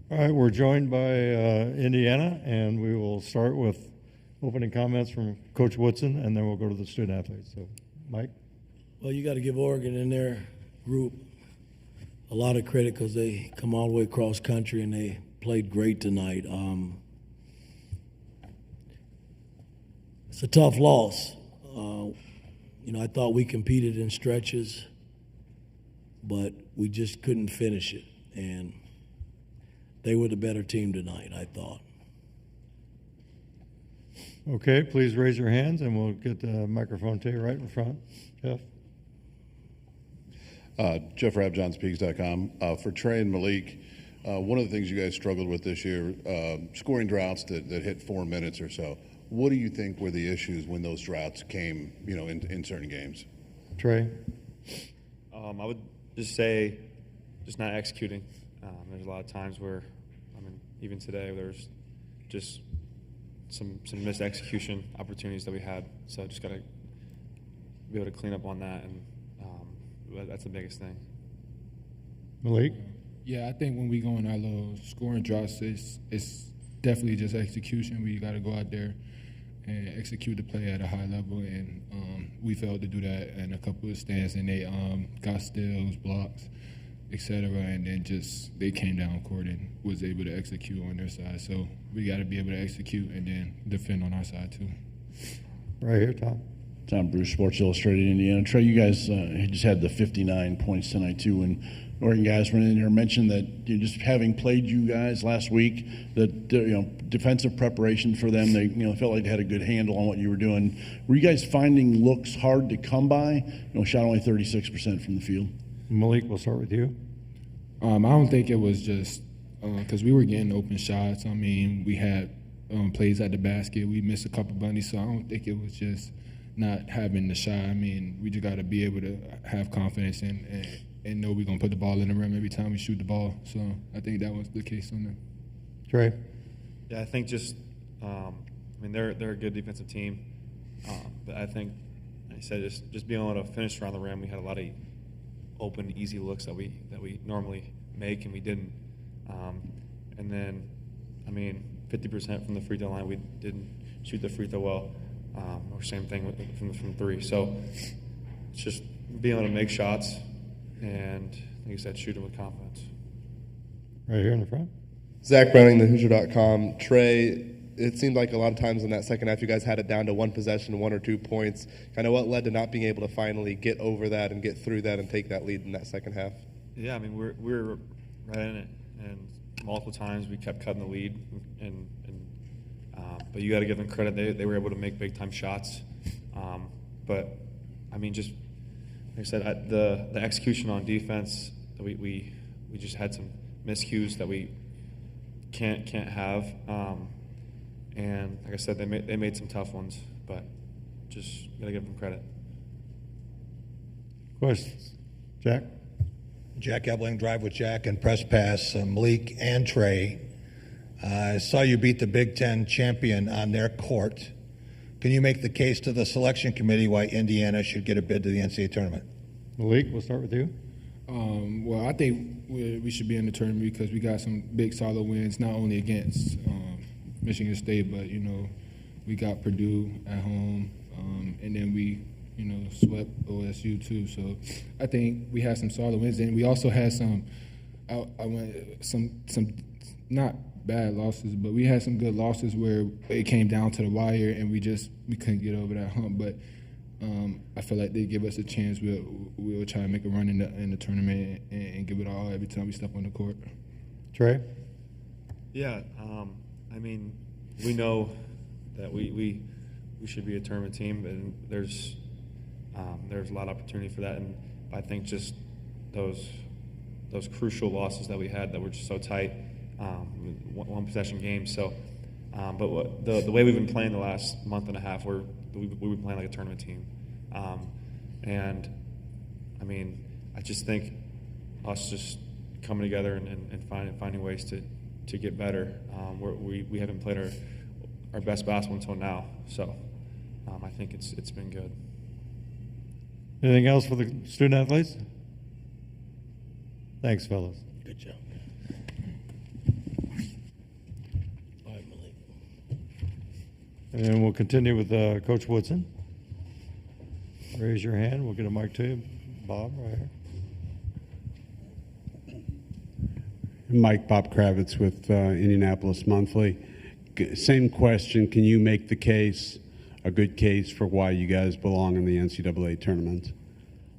All right, we're joined by Indiana, and we will start with opening comments from Coach Woodson, and then we'll go to the student athletes. So, Mike? Well, you got to give Oregon and their group a lot of credit because they come all the way across country and they played great tonight. It's a tough loss. I thought we competed in stretches, but we just couldn't finish it. And they were the better team tonight, I thought. Okay, please raise your hands, and we'll get the microphone to you right in front. Jeff? Jeff Rabb, JohnSpeaks.com. For Trey and Malik, one of the things you guys struggled with this year, scoring droughts that hit 4 minutes or so. What do you think were the issues when those droughts came, in certain games? Trey? I would just say just not executing. There's a lot of times where, even today, there's just some missed execution opportunities that we had. So just got to be able to clean up on that, and that's the biggest thing. Malik? Yeah, I think when we go in our little scoring droughts, it's definitely just execution. We got to go out there and execute the play at a high level, and we failed to do that in a couple of stands, and they got steals, blocks, etc., and then just they came down court and was able to execute on their side. So we got to be able to execute and then defend on our side too. Right here, Tom. Tom Bruce, Sports Illustrated, Indiana. Trey, you guys just had the 59 points tonight too, and Oregon guys went in there and mentioned that just having played you guys last week, that defensive preparation for them, they felt like they had a good handle on what you were doing. Were you guys finding looks hard to come by? Shot only 36% from the field. Malik, we'll start with you. I don't think it was just because we were getting open shots. We had plays at the basket. We missed a couple bunnies, so I don't think it was just not having the shot. We just got to be able to have confidence and know we're going to put the ball in the rim every time we shoot the ball. So I think that was the case on there. Trey? Yeah, I think just they're a good defensive team, but I think, like I said, just being able to finish around the rim, we had a lot of open, easy looks that we normally make, and we didn't. And then, 50% from the free throw line, we didn't shoot the free throw well, or same thing from three. So it's just being able to make shots and, like you said, shoot them with confidence. Right here in the front. Zach Browning, thehoosier.com. Trey, it seemed like a lot of times in that second half you guys had it down to one possession, 1 or 2 points. Kind of what led to not being able to finally get over that and get through that and take that lead in that second half? Yeah, we're right in it, and multiple times we kept cutting the lead, but you got to give them credit. They were able to make big time shots, but just like I said, the execution on defense, we just had some miscues that we can't have. And like I said, they made some tough ones, but just got to give them credit. Questions? Jack? Jack Ebling, Drive with Jack, and Press Pass, Malik and Trey. I saw you beat the Big Ten champion on their court. Can you make the case to the selection committee why Indiana should get a bid to the NCAA tournament? Malik, we'll start with you. Well, I think we should be in the tournament because we got some big solid wins, not only against Michigan State, but we got Purdue at home, and then we swept OSU too. So I think we had some solid wins, and we also had some not bad losses, but we had some good losses where it came down to the wire, and we couldn't get over that hump. But I feel like they give us a chance. We'll try to make a run in the tournament and give it all every time we step on the court. Trey? Yeah, we know that we should be a tournament team, and there's a lot of opportunity for that. And I think just those crucial losses that we had that were just so tight, one possession games. So, but the way we've been playing the last month and a half, we've been playing like a tournament team. And I just think us just coming together and finding ways to get better. We haven't played our best basketball until now, so I think it's been good. Anything else for the student athletes? Thanks, fellas. Good job. And we'll continue with Coach Woodson. Raise your hand. We'll get a mic to you. Bob, right here. Mike Bob Kravitz with Indianapolis Monthly. Same question. Can you make the case, a good case, for why you guys belong in the NCAA tournament?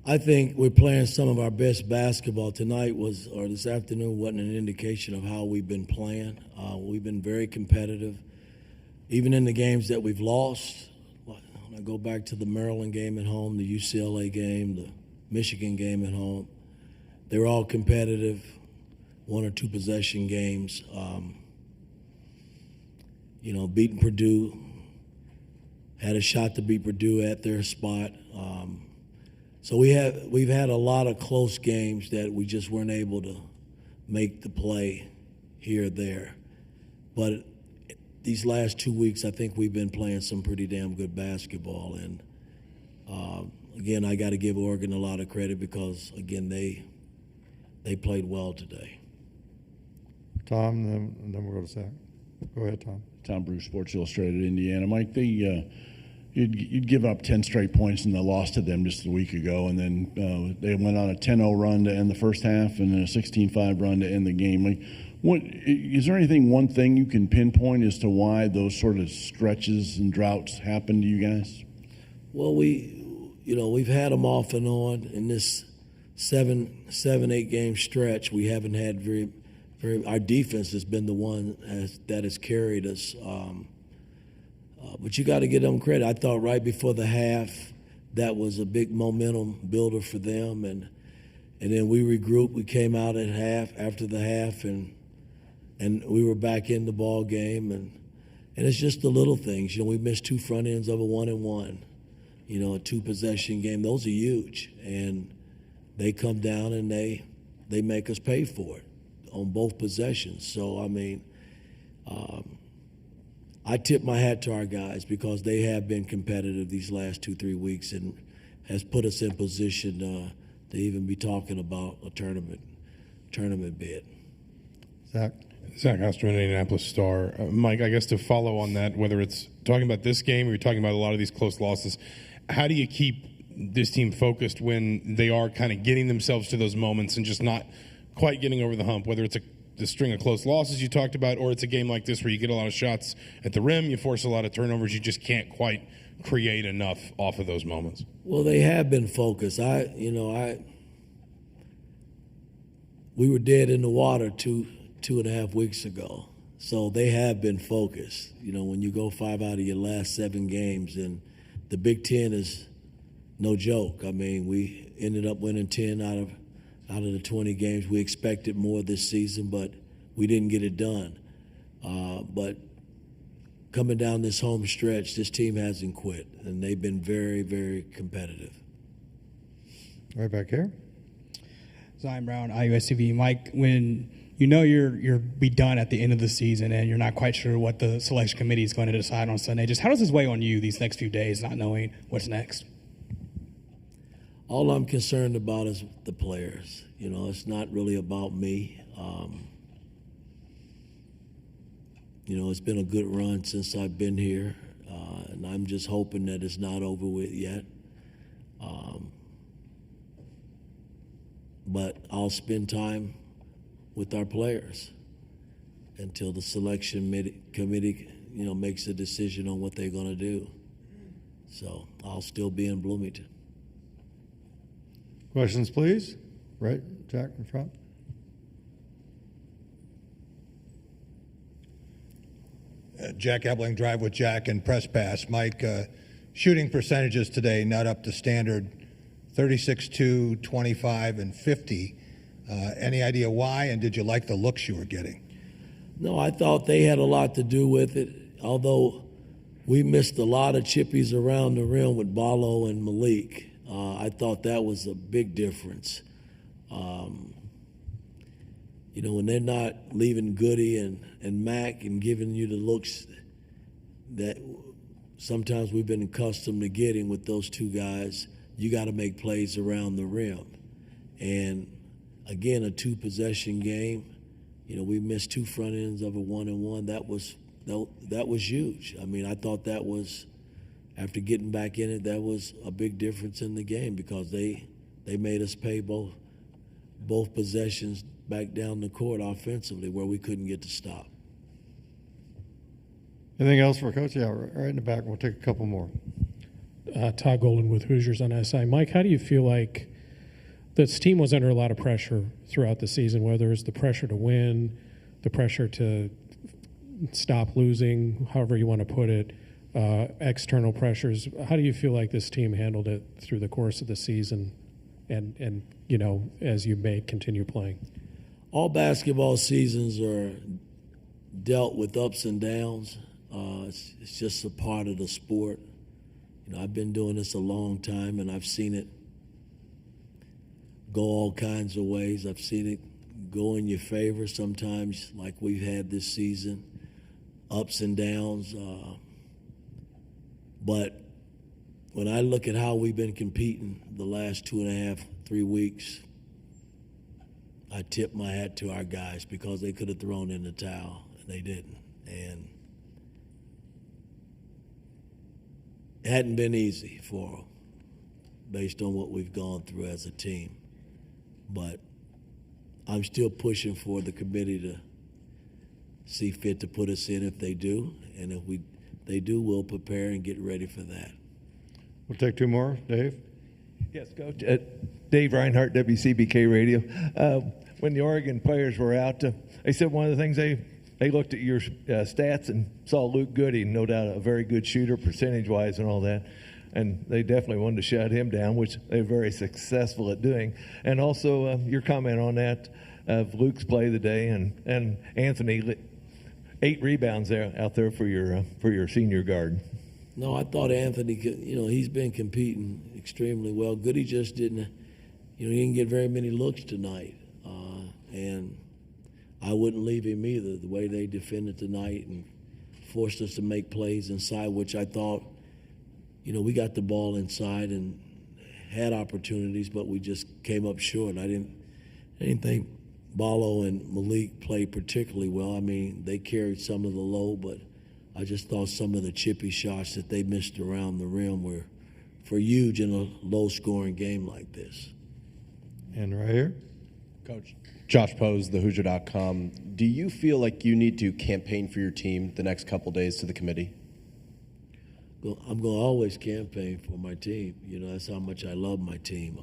I think we're playing some of our best basketball. This afternoon wasn't an indication of how we've been playing. We've been very competitive. Even in the games that we've lost, when I go back to the Maryland game at home, the UCLA game, the Michigan game at home, they were all competitive, 1 or 2 possession games. Beating Purdue, had a shot to beat Purdue at their spot. So we've had a lot of close games that we just weren't able to make the play here or there. But these last 2 weeks, I think we've been playing some pretty damn good basketball. And again, I got to give Oregon a lot of credit because, again, they played well today. Tom, and then we'll go to Zach. Go ahead, Tom. Tom Bruce, Sports Illustrated, Indiana. Mike, you'd give up 10 straight points in the loss to them just a week ago, and then they went on a 10-0 run to end the first half and then a 16-5 run to end the game. Like, is there one thing you can pinpoint as to why those sort of stretches and droughts happen to you guys? Well, we've had them off and on in this 8 game stretch. We haven't had our defense has been the one that has carried us. But you got to give them credit. I thought right before the half that was a big momentum builder for them, and then we regrouped. We came out after the half, and we were back in the ball game, and it's just the little things. We missed 2 front ends of a 1-and-1. A 2 possession game. Those are huge, and they come down and they make us pay for it on both possessions. So I mean. I tip my hat to our guys because they have been competitive these last 2-3 weeks and has put us in position to even be talking about a tournament bid. Zach Osterman, Indianapolis Star. Mike, I guess to follow on that, whether it's talking about this game or you're talking about a lot of these close losses, how do you keep this team focused when they are kind of getting themselves to those moments and just not quite getting over the hump, whether it's the string of close losses you talked about, or it's a game like this where you get a lot of shots at the rim, you force a lot of turnovers, you just can't quite create enough off of those moments? Well, they have been focused. We were dead in the water 2.5 weeks ago, so they have been focused. When you go 5 out of your last 7 games, and the Big Ten is no joke. I mean, we ended up winning 10 out of the 20 games. We expected more this season, but we didn't get it done. But coming down this home stretch, this team hasn't quit, and they've been very, very competitive. Right back here. Zion Brown, IUSTV. Mike, when you're be done at the end of the season and you're not quite sure what the selection committee is going to decide on Sunday, just how does this weigh on you these next few days, not knowing what's next? All I'm concerned about is the players. It's not really about me. It's been a good run since I've been here, and I'm just hoping that it's not over with yet. But I'll spend time with our players until the selection committee, makes a decision on what they're going to do. So I'll still be in Bloomington. Questions, please. Right, Jack in front. Jack Ebling, Drive with Jack, and Press Pass. Mike, shooting percentages today not up to standard, 36-2, 25, and 50. Any idea why, and did you like the looks you were getting? No, I thought they had a lot to do with it, although we missed a lot of chippies around the rim with Ballo and Malik. I thought that was a big difference. When they're not leaving Goody and Mack and giving you the looks that sometimes we've been accustomed to getting with those 2 guys, you got to make plays around the rim. And again, a 2 possession game. We missed 2 front ends of a 1-and-1. That was that was huge. I mean, I thought that was, after getting back in it, that was a big difference in the game because they made us pay both possessions back down the court offensively where we couldn't get to stop. Anything else for Coach? Yeah, right in the back. We'll take a couple more. Todd Golden with Hoosiers on SI. Mike, how do you feel like this team was under a lot of pressure throughout the season, whether it's the pressure to win, the pressure to stop losing, however you want to put it, external pressures? How do you feel like this team handled it through the course of the season and you know, as you may continue playing? All basketball seasons are dealt with ups and downs. It's just a part of the sport. You know, I've been doing this a long time, and I've seen it go all kinds of ways. I've seen it go in your favor sometimes, like we've had this season, ups and downs. But when I look at how we've been competing the last 2.5, 3 weeks, I tip my hat to our guys because they could have thrown in the towel, and they didn't. And it hadn't been easy for them based on what we've gone through as a team. But I'm still pushing for the committee to see fit to put us in if they do. And if they do, we'll prepare and get ready for that. We'll take two more. Dave? Yes, Coach. Dave Reinhardt, WCBK Radio. When the Oregon players were out, they said one of the things they looked at your stats and saw Luke Goody, no doubt a very good shooter percentage-wise and all that. And they definitely wanted to shut him down, which they're very successful at doing. And also your comment on that of Luke's play today and Anthony, 8 rebounds out there for your senior guard. No, I thought Anthony, he's been competing extremely well. Goody just didn't, he didn't get very many looks tonight. And I wouldn't leave him either, the way they defended tonight and forced us to make plays inside, which I thought, we got the ball inside and had opportunities, but we just came up short. I didn't think Ballo and Malik played particularly well. I mean, they carried some of the load, but I just thought some of the chippy shots that they missed around the rim were for huge in a low-scoring game like this. And right here. Coach. Josh Pose, thehoosier.com. Do you feel like you need to campaign for your team the next couple days to the committee? I'm going to always campaign for my team. That's how much I love my team.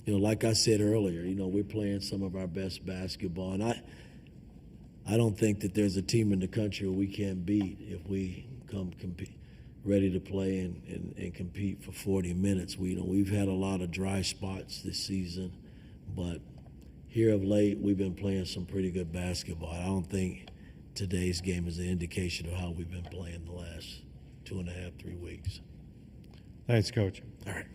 Like I said earlier, we're playing some of our best basketball. And I don't think that there's a team in the country we can't beat if we come compete, ready to play and compete for 40 minutes. We've had a lot of dry spots this season, but here of late we've been playing some pretty good basketball. I don't think today's game is an indication of how we've been playing the last 2.5, 3 weeks. Thanks, Coach. All right.